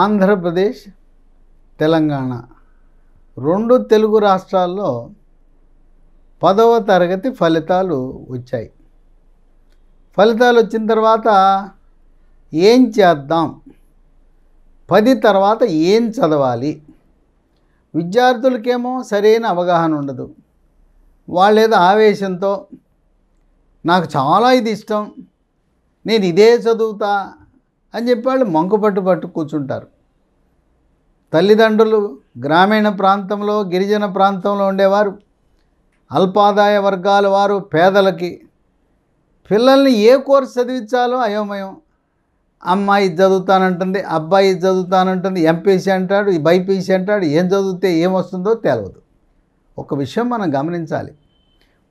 ఆంధ్రప్రదేశ్, తెలంగాణ 2 తెలుగు రాష్ట్రాల్లో 10వ తరగతి ఫలితాలు వచ్చాయి. ఫలితాలు వచ్చిన తర్వాత ఏం చేద్దాం, 10 తర్వాత ఏం చదవాలి? విద్యార్థులకేమో సరైన అవగాహన ఉండదు. వాళ్ళేదో ఆవేశంతో నాకు చాలా ఇది ఇష్టం, నేను ఇదే చదువుతా అని చెప్పి వాళ్ళు మంకుపట్టు కూర్చుంటారు. తల్లిదండ్రులు గ్రామీణ ప్రాంతంలో, గిరిజన ప్రాంతంలో ఉండేవారు, అల్పాదాయ వర్గాల వారు, పేదలకి పిల్లల్ని ఏ కోర్సు చదివించాలో అయోమయం. అమ్మాయి చదువుతానంటుంది, అబ్బాయి చదువుతానంటుంది, ఎంపీసీ అంటాడు, బైపీసీ అంటాడు. ఏం చదివితే ఏమొస్తుందో తెలియదు. ఒక విషయం మనం గమనించాలి,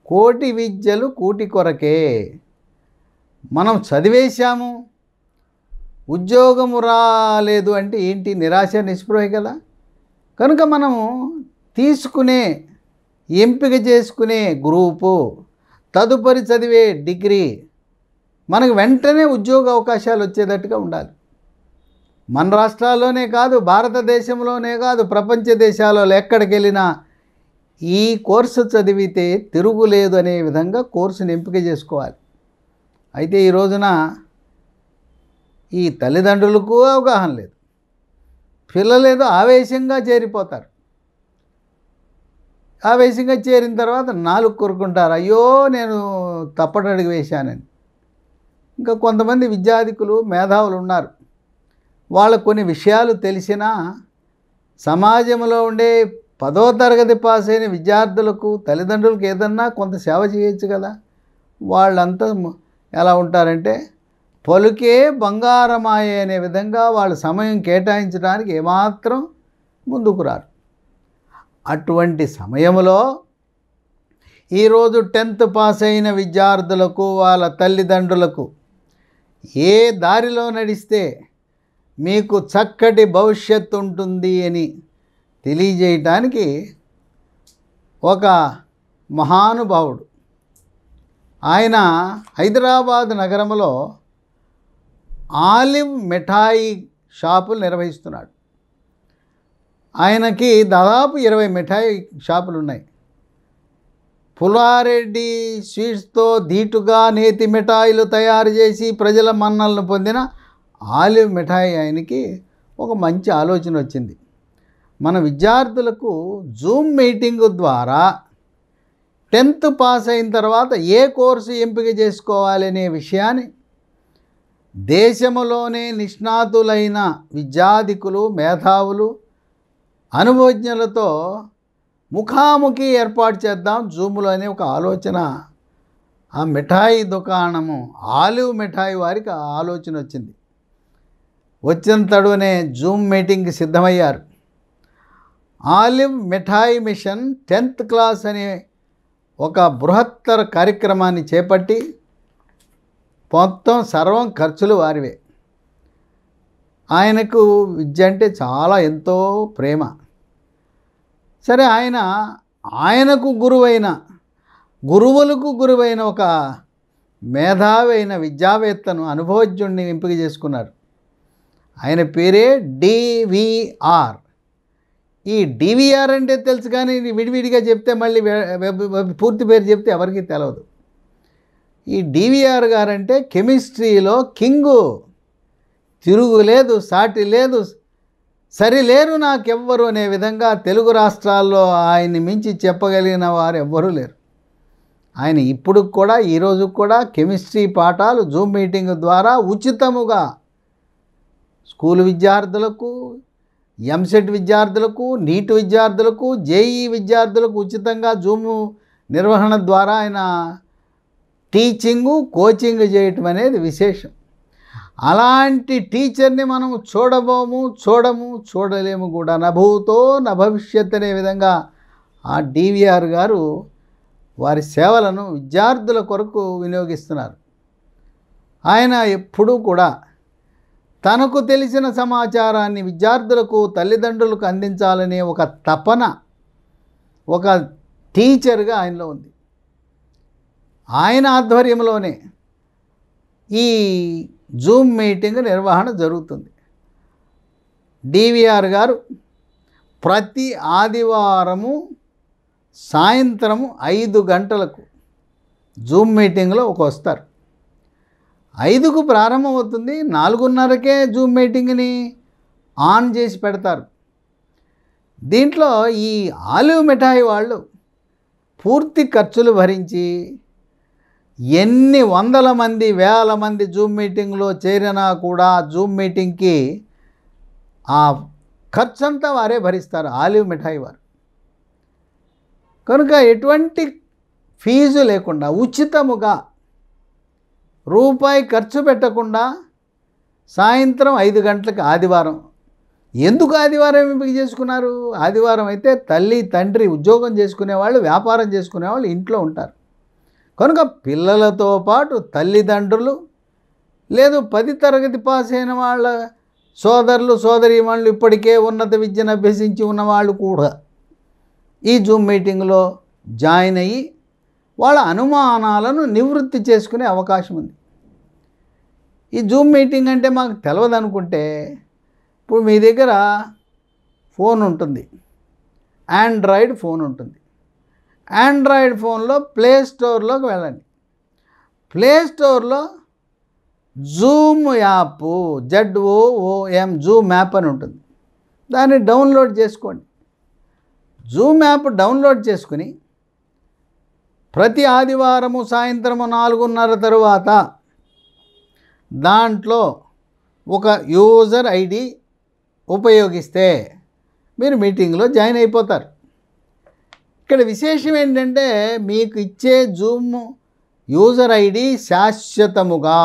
కోటి విద్యలు కూటి కొరకే. మనం చదివేశాము, ఉద్యోగము రాలేదు అంటే ఏంటి? నిరాశ, నిస్పృహ కదా. కనుక మనము తీసుకునే, ఎంపిక చేసుకునే గ్రూపు, తదుపరి చదివే డిగ్రీ మనకు వెంటనే ఉద్యోగ అవకాశాలు వచ్చేటట్టుగా ఉండాలి. మన రాష్ట్రాల్లోనే కాదు, భారతదేశంలోనే కాదు, ప్రపంచ దేశాలలో ఎక్కడికి వెళ్ళినా ఈ కోర్సు చదివితే తిరుగులేదు అనే విధంగా కోర్సుని ఎంపిక చేసుకోవాలి. అయితే ఈ రోజున ఈ తల్లిదండ్రులకు అవగాహన లేదు. పిల్లలేదో ఆవేశంగా చేరిపోతారు. ఆవేశంగా చేరిన తర్వాత 4 కొరుకుంటారు, అయ్యో నేను తప్పటడుగు వేశానని. ఇంకా కొంతమంది విద్యార్థికులు, మేధావులు ఉన్నారు. వాళ్ళకు కొన్ని విషయాలు తెలిసినా సమాజంలో ఉండే 10వ తరగతి పాస్ అయిన విద్యార్థులకు, తల్లిదండ్రులకు ఏదన్నా కొంత సేవ చేయొచ్చు కదా. వాళ్ళంతా ఎలా ఉంటారంటే పలుకే బంగారమాయే అనే విధంగా వాళ్ళు సమయం కేటాయించడానికి ఏమాత్రం ముందుకు రారు. అటువంటి సమయంలో ఈరోజు 10th పాస్ అయిన విద్యార్థులకు, వాళ్ళ తల్లిదండ్రులకు ఏ దారిలో నడిస్తే మీకు చక్కటి భవిష్యత్తు ఉంటుంది అని తెలియజేయటానికి ఒక మహానుభావుడు, ఆయన హైదరాబాద్ నగరంలో ఆలివ్ మిఠాయి షాపులు నిర్వహిస్తున్నాడు. ఆయనకి దాదాపు 20 మిఠాయి షాపులు ఉన్నాయి. పుల్లారెడ్డి స్వీట్స్తో ధీటుగా నేతి మిఠాయిలు తయారు చేసి ప్రజల మన్నలను పొందిన ఆలివ్ మిఠాయి ఆయనకి ఒక మంచి ఆలోచన వచ్చింది. మన విద్యార్థులకు జూమ్ మీటింగు ద్వారా 10th పాస్ అయిన తర్వాత ఏ కోర్సు ఎంపిక చేసుకోవాలనే విషయాన్ని దేశంలోనే నిష్ణాతులైన విద్యాధికులు, మేధావులు, అనుభవజ్ఞులతో ముఖాముఖి ఏర్పాటు చేద్దాం జూమ్లో అనే ఒక ఆలోచన ఆ మిఠాయి దుకాణము, ఆలివ్ మిఠాయి వారికి ఆ ఆలోచన వచ్చింది. వచ్చిన తడునే జూమ్ మీటింగ్కి సిద్ధమయ్యారు. ఆలివ్ మిఠాయి మిషన్ 10th క్లాస్ అనే ఒక బృహత్తర కార్యక్రమాన్ని చేపట్టి మొత్తం సర్వం ఖర్చులు వారివే. ఆయనకు విద్య అంటే చాలా ఎంతో ప్రేమ. సరే, ఆయనకు గురువైన, గురువులకు గురువైన ఒక మేధావి అయిన విద్యావేత్తను, అనుభవజ్ఞుడిని ఎంపిక చేసుకున్నారు. ఆయన పేరే డివిఆర్. ఈ డివిఆర్ అంటే తెలుసు, కానీ విడివిడిగా చెప్తే మళ్ళీ పూర్తి పేరు చెప్తే ఎవరికీ తెలియదు. ఈ డివిఆర్ గారంటే కెమిస్ట్రీలో కింగు, తిరుగులేదు, సాటి లేదు, సరిలేరు నాకెవ్వరు అనే విధంగా తెలుగు రాష్ట్రాల్లో ఆయన్ని మించి చెప్పగలిగిన వారు ఎవ్వరూ లేరు. ఆయన ఇప్పుడు కూడా, ఈరోజు కూడా కెమిస్ట్రీ పాఠాలు జూమ్ మీటింగ్ ద్వారా ఉచితముగా స్కూల్ విద్యార్థులకు, ఎంసెట్ విద్యార్థులకు, నీట్ విద్యార్థులకు, జేఈ విద్యార్థులకు ఉచితంగా జూము నిర్వహణ ద్వారా ఆయన టీచింగు, కోచింగ్ చేయటం అనేది విశేషం. అలాంటి టీచర్ని మనం చూడలేము కూడా. నభూతో నభవిష్యత్ అనే విధంగా ఆ డివిఆర్ గారు వారి సేవలను విద్యార్థుల కొరకు వినియోగిస్తున్నారు. ఆయన ఎప్పుడూ కూడా తనకు తెలిసిన సమాచారాన్ని విద్యార్థులకు, తల్లిదండ్రులకు అందించాలనే ఒక తపన, ఒక టీచర్గా ఆయనలో ఉంది. ఆయన ఆధ్వర్యంలోనే ఈ జూమ్ మీటింగ్ నిర్వహణ జరుగుతుంది. డివిఆర్ గారు ప్రతి ఆదివారము సాయంత్రము 5 గంటలకు జూమ్ మీటింగ్లో వస్తారు. 5కు ప్రారంభమవుతుంది, 4:30కే జూమ్ మీటింగ్ని ఆన్ చేసి పెడతారు. దీంట్లో ఈ ఆలివ్ మిఠాయి వాళ్ళు పూర్తి ఖర్చులు భరించి ఎన్ని వందల మంది వేల మంది జూమ్ మీటింగ్లో చేరినా కూడా జూమ్ మీటింగ్కి ఆ ఖర్చంతా వారే భరిస్తారు, ఆలివ్ మిఠాయి వారు. కనుక ఎటువంటి ఫీజు లేకుండా ఉచితముగా రూపాయి ఖర్చు పెట్టకుండా సాయంత్రం 5 గంటలకు ఆదివారం. ఎందుకు ఆదివారం ఎంపిక చేసుకున్నారు? ఆదివారం అయితే తల్లి తండ్రి ఉద్యోగం చేసుకునేవాళ్ళు, వ్యాపారం చేసుకునేవాళ్ళు ఇంట్లో ఉంటారు. కనుక పిల్లలతో పాటు తల్లిదండ్రులు, లేదు 10 తరగతి పాస్ అయిన వాళ్ళ సోదరులు సోదరీమణులు, ఇప్పటికే ఉన్నత విద్యను అభ్యసించి ఉన్నవాళ్ళు కూడా ఈ జూమ్ మీటింగ్లో జాయిన్ అయ్యి వాళ్ళ అనుమానాలను నివృత్తి చేసుకునే అవకాశం ఉంది. ఈ జూమ్ మీటింగ్ అంటే మాకు తెలియదు అనుకుంటే, ఇప్పుడు మీ దగ్గర ఫోన్ ఉంటుంది, ఆండ్రాయిడ్ ఫోన్ ఉంటుంది. ఆండ్రాయిడ్ ఫోన్లో ప్లే స్టోర్లోకి వెళ్ళండి. ప్లే స్టోర్లో Zoom app, ZOOM Zoom app అని ఉంటుంది. దాన్ని డౌన్లోడ్ చేసుకోండి. జూమ్ యాప్ డౌన్లోడ్ చేసుకుని ప్రతి ఆదివారము సాయంత్రము 4:30 తరువాత దాంట్లో ఒక యూజర్ ఐడి ఉపయోగిస్తే మీరు మీటింగ్లో జాయిన్ అయిపోతారు. ఇక్కడ విశేషం ఏంటంటే, మీకు ఇచ్చే జూమ్ యూజర్ ఐడి శాశ్వతముగా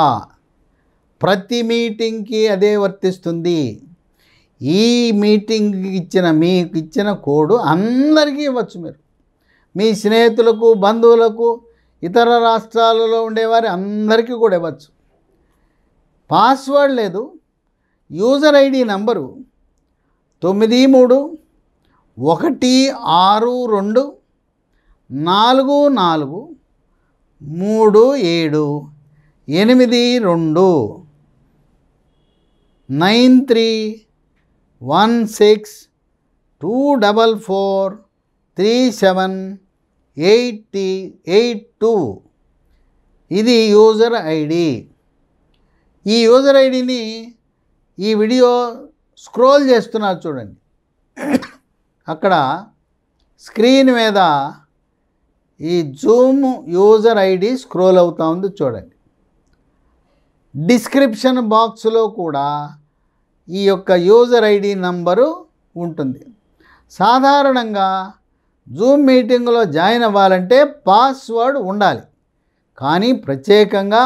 ప్రతి మీటింగ్కి అదే వర్తిస్తుంది. ఈ మీటింగ్కి మీకు ఇచ్చిన కోడ్ అందరికీ ఇవ్వచ్చు. మీరు మీ స్నేహితులకు, బంధువులకు, ఇతర రాష్ట్రాలలో ఉండేవారి అందరికీ కూడా ఇవ్వచ్చు. పాస్వర్డ్ లేదు. User ID number 93378244378082. ఇది యూజర్ ఐడి. ఈ యూజర్ ఐడిని ఈ వీడియో స్క్రోల్ చేస్తున్నారు చూడండి. అక్కడ స్క్రీన్ మీద ఈ జూమ్ యూజర్ ఐడి స్క్రోల్ అవుతూ ఉంది చూడండి. డిస్క్రిప్షన్ బాక్స్లో కూడా ఈ యొక్క యూజర్ ఐడి నంబరు ఉంటుంది. సాధారణంగా జూమ్ మీటింగ్లో జాయిన్ అవ్వాలంటే పాస్వర్డ్ ఉండాలి. కానీ ప్రత్యేకంగా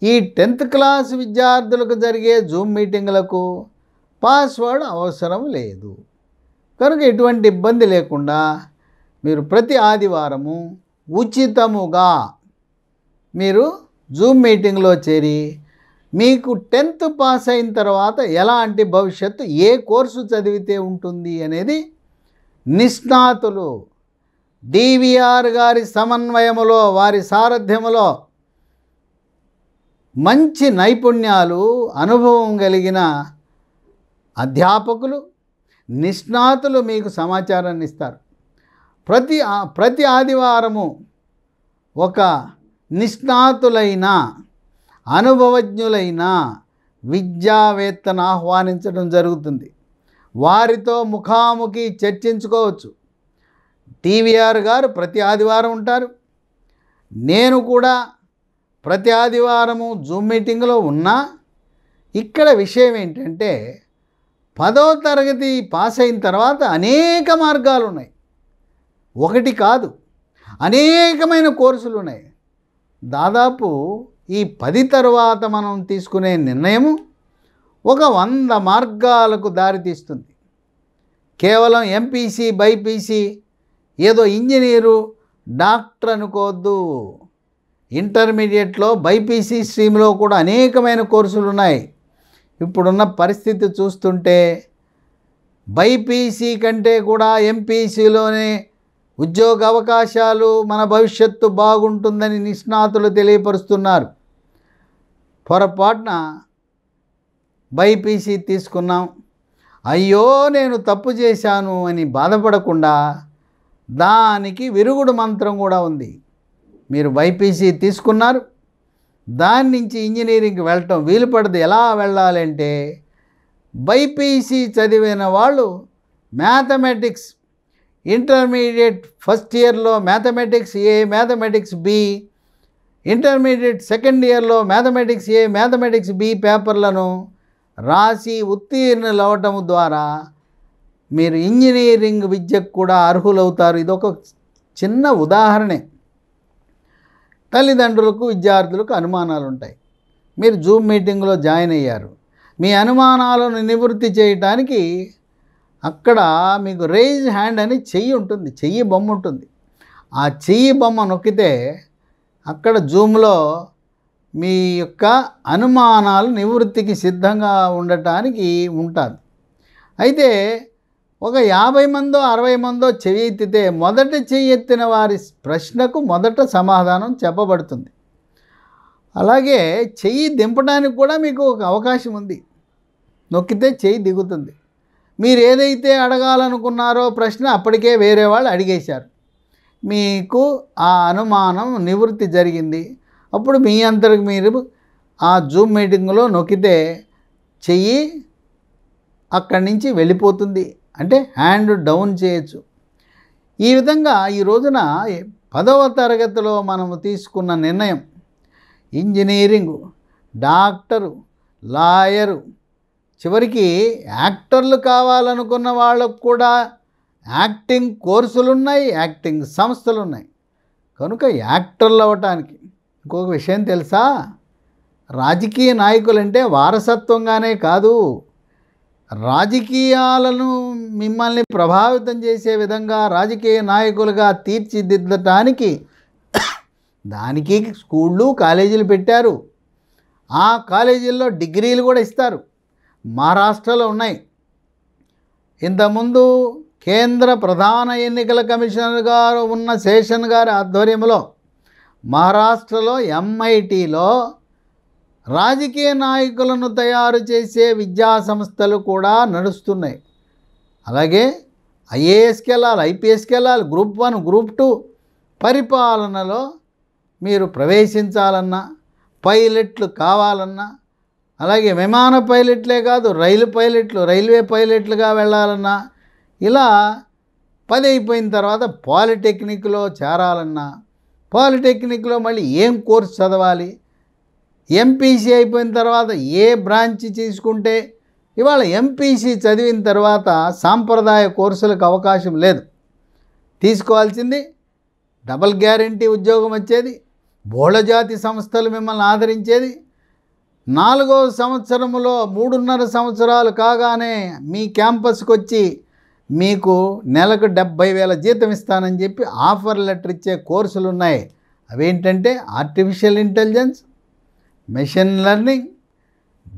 ఈ 10th క్లాస్ విద్యార్థులకు జరిగే జూమ్ మీటింగులకు పాస్వర్డ్ అవసరం లేదు. కనుక ఎటువంటి ఇబ్బంది లేకుండా మీరు ప్రతి ఆదివారము ఉచితముగా మీరు జూమ్ మీటింగ్లో చేరి మీకు 10th పాస్ అయిన తర్వాత ఎలాంటి భవిష్యత్తు, ఏ కోర్సు చదివితే ఉంటుంది అనేది నిష్ణాతులు డివిఆర్ గారి సమన్వయములో, వారి సారథ్యములో మంచి నైపుణ్యాలు, అనుభవం కలిగిన అధ్యాపకులు, నిష్ణాతులు మీకు సమాచారాన్ని ఇస్తారు. ప్రతి ఆదివారము ఒక నిష్ణాతులైన, అనుభవజ్ఞులైన విద్యావేత్తను ఆహ్వానించడం జరుగుతుంది. వారితో ముఖాముఖి చర్చించుకోవచ్చు. డివిఆర్ గారు ప్రతి ఆదివారం ఉంటారు. నేను కూడా ప్రతి ఆదివారము జూమ్ మీటింగ్లో ఉన్నా, ఇక్కడ విషయం ఏంటంటే 10వ తరగతి పాస్ అయిన తర్వాత అనేక మార్గాలు ఉన్నాయి. ఒకటి కాదు, అనేకమైన కోర్సులు ఉన్నాయి. దాదాపు ఈ 10 తర్వాత మనం తీసుకునే నిర్ణయము ఒక 100 మార్గాలకు దారితీస్తుంది. కేవలం ఎంపీసీ, బైపీసీ, ఏదో ఇంజనీరు, డాక్టర్ అనుకోవద్దు. ఇంటర్మీడియట్లో బైపీసీ స్ట్రీమ్లో కూడా అనేకమైన కోర్సులు ఉన్నాయి. ఇప్పుడున్న పరిస్థితి చూస్తుంటే బైపీసీ కంటే కూడా ఎంపీసీలోనే ఉద్యోగ అవకాశాలు, మన భవిష్యత్తు బాగుంటుందని నిష్ణాతులు తెలియపరుస్తున్నారు. పొరపాటున బైపీసీ తీసుకున్నాం, అయ్యో నేను తప్పు చేశాను అని బాధపడకుండా దానికి విరుగుడు మంత్రం కూడా ఉంది. మీరు బైపీసీ తీసుకున్నారు, దాని నుంచి ఇంజనీరింగ్కి వెళ్ళటం వీలు పడదు. ఎలా వెళ్ళాలంటే బైపీసీ చదివిన వాళ్ళు మ్యాథమెటిక్స్ ఇంటర్మీడియట్ ఫస్ట్ ఇయర్లో మ్యాథమెటిక్స్ ఏ, మ్యాథమెటిక్స్ బి, ఇంటర్మీడియట్ సెకండ్ ఇయర్లో మ్యాథమెటిక్స్ ఏ, మ్యాథమెటిక్స్ బి పేపర్లను రాసి ఉత్తీర్ణులు అవ్వటం ద్వారా మీరు ఇంజనీరింగ్ విద్యకు కూడా అర్హులవుతారు. ఇదొక చిన్న ఉదాహరణే. తల్లిదండ్రులకు విద్యార్థులకు అనుమానాలు ఉంటాయి. మీరు జూమ్ మీటింగ్లో జాయిన్ అయ్యారు. మీ అనుమానాలను నివృత్తి చేయటానికి అక్కడ మీకు రైజ్ హ్యాండ్ అని చెయ్యి ఉంటుంది, చెయ్యి బొమ్మ ఉంటుంది. ఆ చెయ్యి బొమ్మ నొక్కితే అక్కడ జూమ్లో మీ యొక్క అనుమానాలు నివృత్తికి సిద్ధంగా ఉండటానికి ఉంటుంది. అయితే ఒక 50 మందో 60 మందో చెయ్యి ఎత్తితే మొదట చెయ్యి ఎత్తిన వారి ప్రశ్నకు మొదట సమాధానం చెప్పబడుతుంది. అలాగే చెయ్యి దింపడానికి కూడా మీకు ఒక అవకాశం ఉంది. నొక్కితే చెయ్యి దిగుతుంది. మీరు ఏదైతే అడగాలనుకున్నారో ప్రశ్న అప్పటికే వేరే వాళ్ళు అడిగేశారు. మీకు ఆ అనుమానం నివృత్తి జరిగింది. అప్పుడు మీ అంతరకు మీరు ఆ జూమ్ మీటింగ్లో నొక్కితే చెయ్యి అక్కడి నుంచి వెళ్ళిపోతుంది. అంటే హ్యాండ్ డౌన్ చేయొచ్చు. ఈ విధంగా ఈ రోజున 10వ తరగతిలో మనము తీసుకున్న నిర్ణయం ఇంజనీరింగు, డాక్టరు, లాయరు, చివరికి యాక్టర్లు కావాలనుకున్న వాళ్ళకు కూడా యాక్టింగ్ కోర్సులు ఉన్నాయి, యాక్టింగ్ సంస్థలు ఉన్నాయి. కనుక యాక్టర్లు అవ్వటానికి ఇంకొక విషయం తెలుసా? రాజకీయ నాయకులంటే వారసత్వంగానే కాదు, రాజకీయాలను మిమ్మల్ని ప్రభావితం చేసే విధంగా రాజకీయ నాయకులుగా తీర్చిదిద్దటానికి దానికి స్కూళ్ళు కాలేజీలు పెట్టారు. ఆ కాలేజీల్లో డిగ్రీలు కూడా ఇస్తారు. మహారాష్ట్రలో ఉన్నాయి. ఇంతకుముందు కేంద్ర ప్రధాన ఎన్నికల కమిషనర్ గారు ఉన్న శేషన్ గారి ఆధ్వర్యంలో మహారాష్ట్రలో MITలో రాజకీయ నాయకులను తయారు చేసే విద్యా సంస్థలు కూడా నడుస్తున్నాయి. అలాగే IASకి వెళ్ళాలి, IPSకి వెళ్ళాలి, గ్రూప్ 1, గ్రూప్ 2 పరిపాలనలో మీరు ప్రవేశించాలన్నా, పైలట్లు కావాలన్నా, అలాగే విమాన పైలట్లే కాదు రైలు పైలట్లు, రైల్వే పైలట్లుగా వెళ్ళాలన్నా, ఇలా 10 అయిపోయిన తర్వాత పాలిటెక్నిక్లో చేరాలన్నా, పాలిటెక్నిక్లో మళ్ళీ ఏం కోర్సు చదవాలి, MPC అయిపోయిన తర్వాత ఏ బ్రాంచ్ తీసుకుంటే, ఇవాళ MPC చదివిన తర్వాత సాంప్రదాయ కోర్సులకు అవకాశం లేదు. తీసుకోవాల్సింది డబల్ గ్యారంటీ ఉద్యోగం వచ్చేది, బహుళజాతి సంస్థలు మిమ్మల్ని ఆదరించేది. 4వ సంవత్సరంలో 3.5 సంవత్సరాలు కాగానే మీ క్యాంపస్కి వచ్చి మీకు నెలకు 70,000 జీతం ఇస్తానని చెప్పి ఆఫర్ లెటర్ ఇచ్చే కోర్సులు ఉన్నాయి. అవేంటంటే artificial intelligence, machine learning,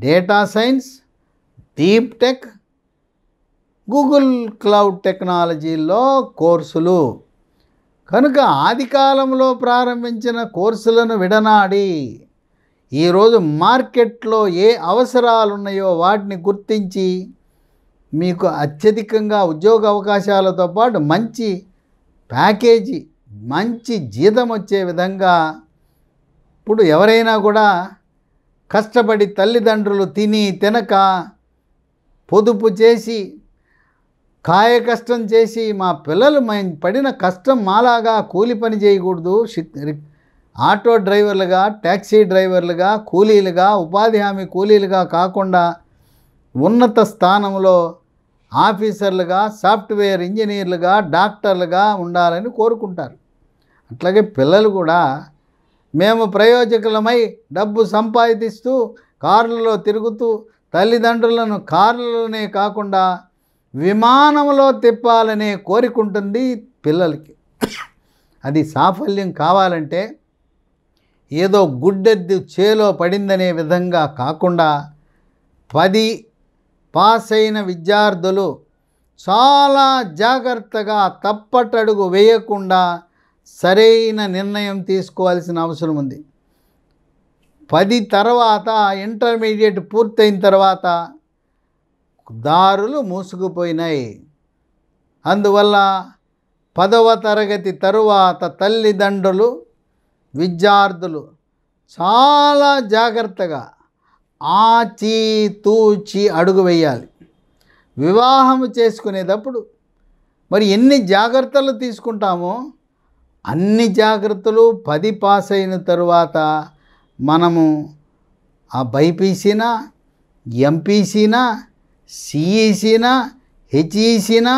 data science, deep tech, Google cloud టెక్నాలజీలో కోర్సులు. కనుక ఆది కాలంలో ప్రారంభించిన కోర్సులను విడనాడి ఈరోజు మార్కెట్లో ఏ అవసరాలు ఉన్నాయో వాటిని గుర్తించి మీకు అత్యధికంగా ఉద్యోగ అవకాశాలతో పాటు మంచి ప్యాకేజీ, మంచి జీతం వచ్చే విధంగా ఇప్పుడు ఎవరైనా కూడా కష్టపడి తల్లిదండ్రులు తిని తినక పొదుపు చేసి కాయ కష్టం చేసి మా పిల్లలు పడిన కష్టం మాలాగా కూలి పని చేయకూడదు, ఆటో డ్రైవర్లుగా, ట్యాక్సీ డ్రైవర్లుగా, కూలీలుగా, ఉపాధి హామీ కూలీలుగా కాకుండా ఉన్నత స్థానంలో ఆఫీసర్లుగా, సాఫ్ట్వేర్ ఇంజనీర్లుగా, డాక్టర్లుగా ఉండాలని కోరుకుంటారు. అట్లాగే పిల్లలు కూడా మేము ప్రయోజకులమై డబ్బు సంపాదిస్తూ కార్లలో తిరుగుతూ తల్లిదండ్రులను కార్లలోనే కాకుండా విమానంలో తిప్పాలనే కోరికుంటుంది పిల్లలకి. అది సాఫల్యం కావాలంటే ఏదో గుడ్డెద్దు చేలో పడిందనే విధంగా కాకుండా 10 పాస్ అయిన విద్యార్థులు చాలా జాగ్రత్తగా తప్పటడుగు వేయకుండా సరైన నిర్ణయం తీసుకోవాల్సిన అవసరం ఉంది. 10 తర్వాత ఇంటర్మీడియట్ పూర్తయిన తర్వాత దారులు మూసుకుపోయినాయి. అందువల్ల 10వ తరగతి తరువాత తల్లిదండ్రులు, విద్యార్థులు చాలా జాగ్రత్తగా ఆచితూచి అడుగు వేయాలి. వివాహం చేసుకునేటప్పుడు మరి ఎన్ని జాగ్రత్తలు తీసుకుంటామో అన్ని జాగ్రత్తలు 10 పాస్ అయిన తరువాత మనము ఆ బైపీసీనా, ఎంపీసీనా, సిఈసీనా, హెచ్ఈసీనా.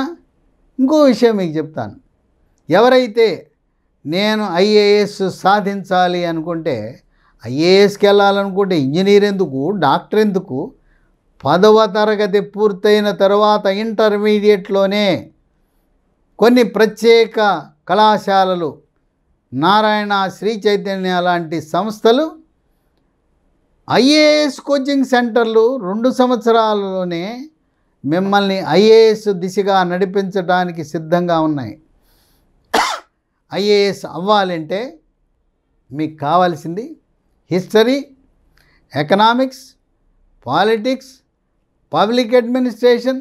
ఇంకో విషయం మీకు చెప్తాను. ఎవరైతే నేను ఐఏఎస్ సాధించాలి అనుకుంటే, ఐఏఎస్కి వెళ్ళాలనుకుంటే ఇంజనీర్ ఎందుకు, డాక్టర్ ఎందుకు, 10వ తరగతి పూర్తయిన తర్వాత ఇంటర్మీడియట్లోనే కొన్ని ప్రత్యేక కళాశాలలు, నారాయణ, శ్రీ చైతన్య లాంటి సంస్థలు ఐఏఎస్ కోచింగ్ సెంటర్లు 2 సంవత్సరాలలోనే మిమ్మల్ని ఐఏఎస్ దిశగా నడిపించడానికి సిద్ధంగా ఉన్నాయి. ఐఏఎస్ అవ్వాలంటే మీకు కావాల్సింది history, economics, politics, public administration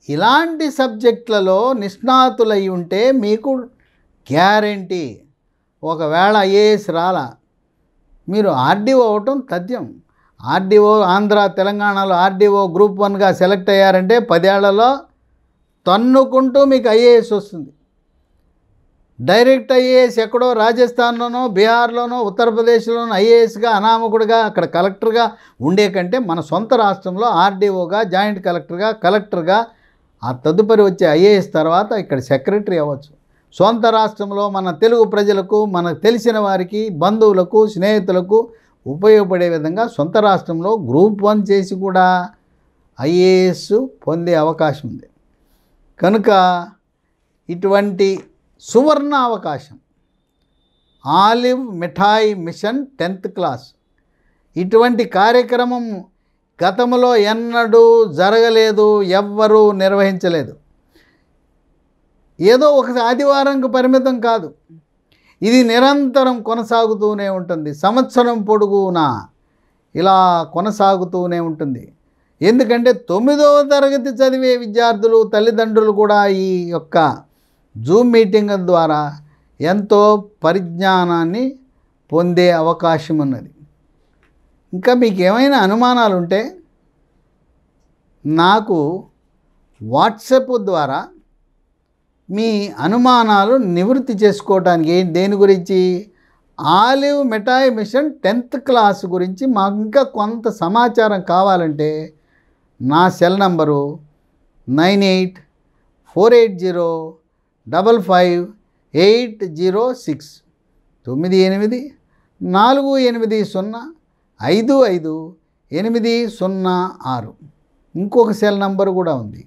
ఇలాంటి సబ్జెక్టులలో నిష్ణాతులై ఉంటే మీకు గ్యారంటీ. ఒకవేళ ఐఏఎస్ రాలా, మీరు ఆర్డీఓ అవటం తథ్యం. ఆర్డీఓ ఆంధ్ర, తెలంగాణలో ఆర్డీఓ గ్రూప్ 1గా సెలెక్ట్ అయ్యారంటే 10 ఏళ్లలో తన్నుకుంటూ మీకు ఐఏఎస్ వస్తుంది. డైరెక్ట్ ఐఏఎస్ ఎక్కడో రాజస్థాన్లోనో, బీహార్లోనో, ఉత్తరప్రదేశ్లోనో ఐఏఎస్గా అనామకుడిగా అక్కడ కలెక్టర్గా ఉండే కంటే మన సొంత రాష్ట్రంలో ఆర్డీఓగా, జాయింట్ కలెక్టర్గా, కలెక్టర్గా, ఆ తదుపరి వచ్చే ఐఏఎస్ తర్వాత ఇక్కడ సెక్రటరీ అవ్వచ్చు. సొంత రాష్ట్రంలో మన తెలుగు ప్రజలకు, మనకు తెలిసిన వారికి, బంధువులకు, స్నేహితులకు ఉపయోగపడే విధంగా సొంత రాష్ట్రంలో గ్రూప్ 1 చేసి కూడా ఐఏఎస్ పొందే అవకాశం ఉంది. కనుక ఇటువంటి సువర్ణ అవకాశం ఆలివ్ మిఠాయి మిషన్ 10th క్లాస్. ఇటువంటి కార్యక్రమం గతంలో ఎన్నడూ జరగలేదు, ఎవ్వరూ నిర్వహించలేదు. ఏదో ఒక ఆదివారంకు పరిమితం కాదు, ఇది నిరంతరం కొనసాగుతూనే ఉంటుంది. సంవత్సరం పొడుగునా ఇలా కొనసాగుతూనే ఉంటుంది. ఎందుకంటే 9వ తరగతి చదివే విద్యార్థులు, తల్లిదండ్రులు కూడా ఈ యొక్క జూమ్ మీటింగ్ ద్వారా ఎంతో పరిజ్ఞానాన్ని పొందే అవకాశం ఉన్నది. ఇంకా మీకు ఏమైనా అనుమానాలు ఉంటే నాకు వాట్సాప్ ద్వారా మీ అనుమానాలు నివృత్తి చేసుకోవడానికి, దేని గురించి, ఆలివ్ మిఠాయి మిషన్ 10th క్లాస్ గురించి మాకు ఇంకా కొంత సమాచారం కావాలంటే నా సెల్ నంబరు 9848055806 9848055806. ఇంకొక సెల్ నంబరు కూడా ఉంది,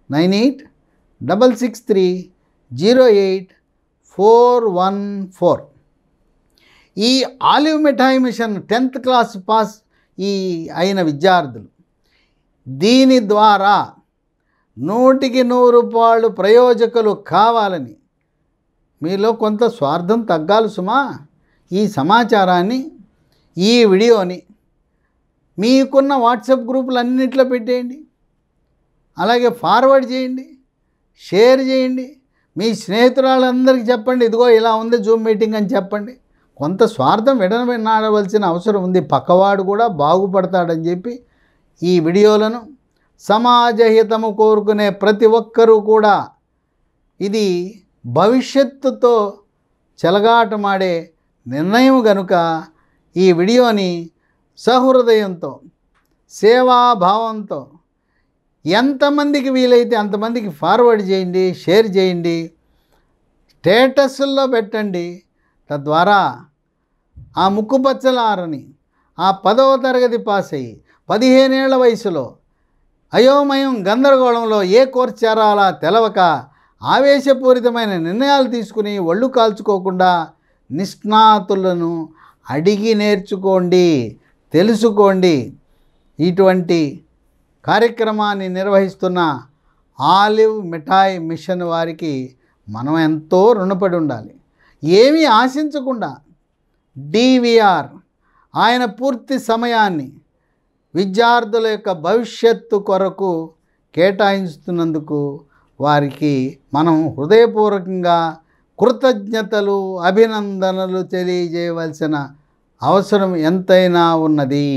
9866308414. ఈ ఆలివ్ మిఠాయి మిషన్ 10th క్లాస్ పాస్ అయిన విద్యార్థులు దీని ద్వారా 100కి 100 ప్రయోజకులు కావాలని, మీలో కొంత స్వార్థం తగ్గాలి సుమా. ఈ సమాచారాన్ని, ఈ వీడియోని మీకున్న వాట్సాప్ గ్రూపులన్నింటిలో పెట్టేయండి. అలాగే ఫార్వర్డ్ చేయండి, షేర్ చేయండి. మీ స్నేహితురాళ్ళందరికీ చెప్పండి, ఇదిగో ఇలా ఉంది జూమ్ మీటింగ్ అని చెప్పండి. కొంత స్వార్థం విడనాడవలసిన అవసరం ఉంది. పక్కవాడు కూడా బాగుపడతాడని చెప్పి ఈ వీడియోలను సమాజహితము కోరుకునే ప్రతి ఒక్కరూ కూడా, ఇది భవిష్యత్తుతో చెలగాటమాడే నిర్ణయం కనుక ఈ వీడియోని సహృదయంతో, సేవాభావంతో ఎంతమందికి వీలైతే అంతమందికి ఫార్వర్డ్ చేయండి, షేర్ చేయండి, స్టేటస్ల్లో పెట్టండి. తద్వారా ఆ ముక్కుపచ్చలారని, ఆ 10వ తరగతి పాస్ అయ్యి 15 ఏళ్ల వయసులో అయోమయం, గందరగోళంలో ఏ కోర్సు చేరాలా తెలవక ఆవేశపూరితమైన నిర్ణయాలు తీసుకుని ఒళ్ళు కాల్చుకోకుండా నిష్ణాతులను అడిగి నేర్చుకోండి, తెలుసుకోండి. ఇటువంటి కార్యక్రమాన్ని నిర్వహిస్తున్న ఆలివ్ మిఠాయి మిషన్ వారికి మనం ఎంతో రుణపడి ఉండాలి. ఏమీ ఆశించకుండా డివిఆర్ ఆయన పూర్తి సమయాన్ని విద్యార్థుల యొక్క భవిష్యత్తు కొరకు కేటాయిస్తున్నందుకు వారికి మనం హృదయపూర్వకంగా కృతజ్ఞతలు అభినందనలు తెలియజేయవలసిన అవసరం ఎంతైనా ఉన్నది.